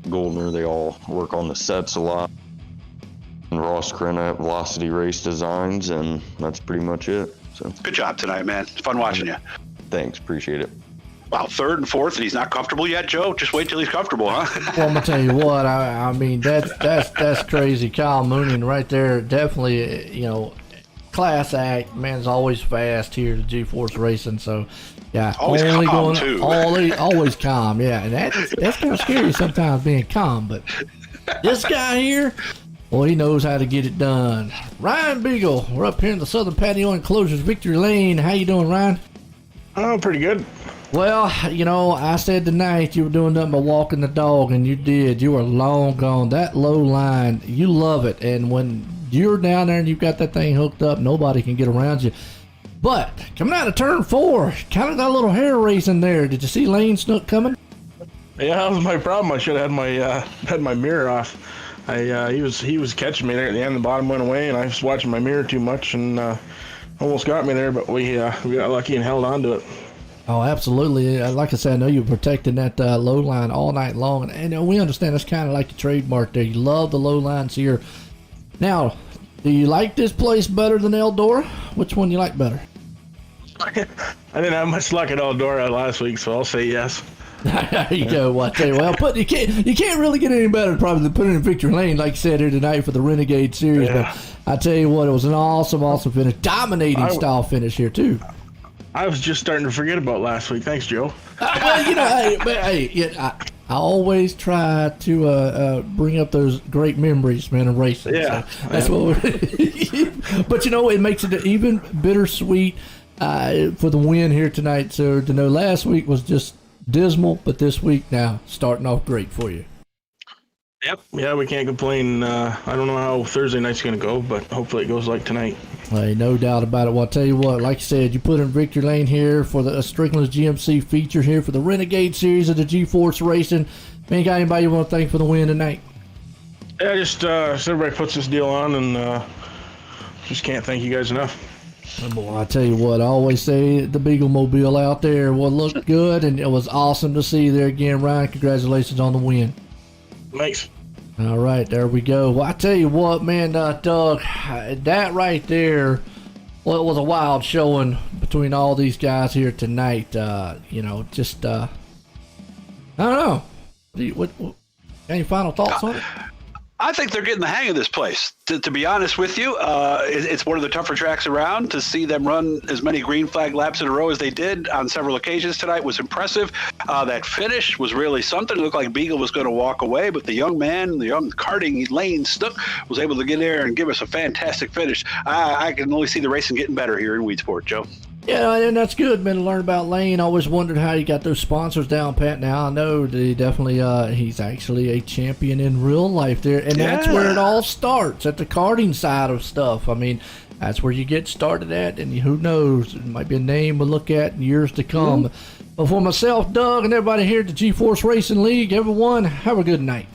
G: Goldner, they all work on the sets a lot. And Ross Crenna at Velocity Race Designs, and that's pretty much it. So
C: good job tonight, man. It's fun watching you.
G: Thanks, appreciate it.
C: About third and fourth, and he's not comfortable yet, Joe. Just wait till he's comfortable, huh?
B: Well, I'm gonna tell you what. I mean, that's crazy. Kyle Moonen right there, definitely. You know, class act. Man's always fast here to GForce Racing. So, yeah,
C: Always
B: only
C: calm,
B: going
C: too.
B: always calm. Yeah, and that's kind of scary sometimes being calm. But this guy here, well, he knows how to get it done. Ryan Beagle, we're up here in the Southern Patio Enclosures, Victory Lane. How you doing, Ryan?
H: Oh, pretty good.
B: Well, you know, I said tonight you were doing nothing but walking the dog, and you did. You were long gone. That low line, you love it. And when you're down there and you've got that thing hooked up, nobody can get around you. But coming out of turn 4, kind of got a little hair raising there. Did you see Lane Snook coming?
H: Yeah, that was my problem. I should have had my mirror off. He was catching me there at the end. The bottom went away, and I was watching my mirror too much, and almost got me there. But we got lucky and held on to it.
B: Oh, absolutely. Like I said, I know you're protecting that low line all night long. And we understand that's kind of like the trademark there. You love the low lines here. Now, do you like this place better than Eldora? Which one do you like better?
H: I didn't have much luck at Eldora last week, so I'll say yes.
B: There you go. Well, I tell you, well, you can't really get any better probably than putting in Victory Lane, like you said here tonight for the Renegade Series.
H: Yeah.
B: But I tell you what, it was an awesome finish. Dominating style finish here, too.
H: I was just starting to forget about last week. Thanks, Joe.
B: Well, you know, I always try to bring up those great memories, man, of racing.
H: Yeah.
B: So that's what but, you know, it makes it even bittersweet for the win here tonight. So to know last week was just dismal, but this week now starting off great for you.
H: Yep. Yeah, we can't complain. I don't know how Thursday night's going to go, but hopefully it goes like tonight.
B: Hey, no doubt about it. Well, I'll tell you what, like you said, you put in Victory Lane here for the Strickland's GMC feature here for the Renegade Series of the GForce Racing. Man, got anybody you want to thank for the win tonight?
H: Yeah, just so everybody puts this deal on, and just can't thank you guys enough.
B: Boy, I tell you what, I always say the Beagle Mobile out there will look good, and it was awesome to see you there again, Ryan. Congratulations on the win.
H: Thanks.
B: All right, there we go. Well, I tell you what, man, Doug, that right there, well, it was a wild showing between all these guys here tonight. You know, just, I don't know. What, any final thoughts on it?
C: I think they're getting the hang of this place. To be honest with you, it's one of the tougher tracks around. To see them run as many green flag laps in a row as they did on several occasions tonight was impressive. That finish was really something. It looked like Beagle was going to walk away, but the young karting Lane Snook was able to get there and give us a fantastic finish. I can only see the racing getting better here in Weedsport, Joe.
B: Yeah, and that's good, man, to learn about Lane. I always wondered how he got those sponsors down pat. Now I know that he definitely, he's actually a champion in real life there. And that's where it all starts, at the karting side of stuff. I mean, that's where you get started at, and who knows, it might be a name we'll look at in years to come. But for myself, Doug, and everybody here at the GForce Racing League, everyone, have a good night.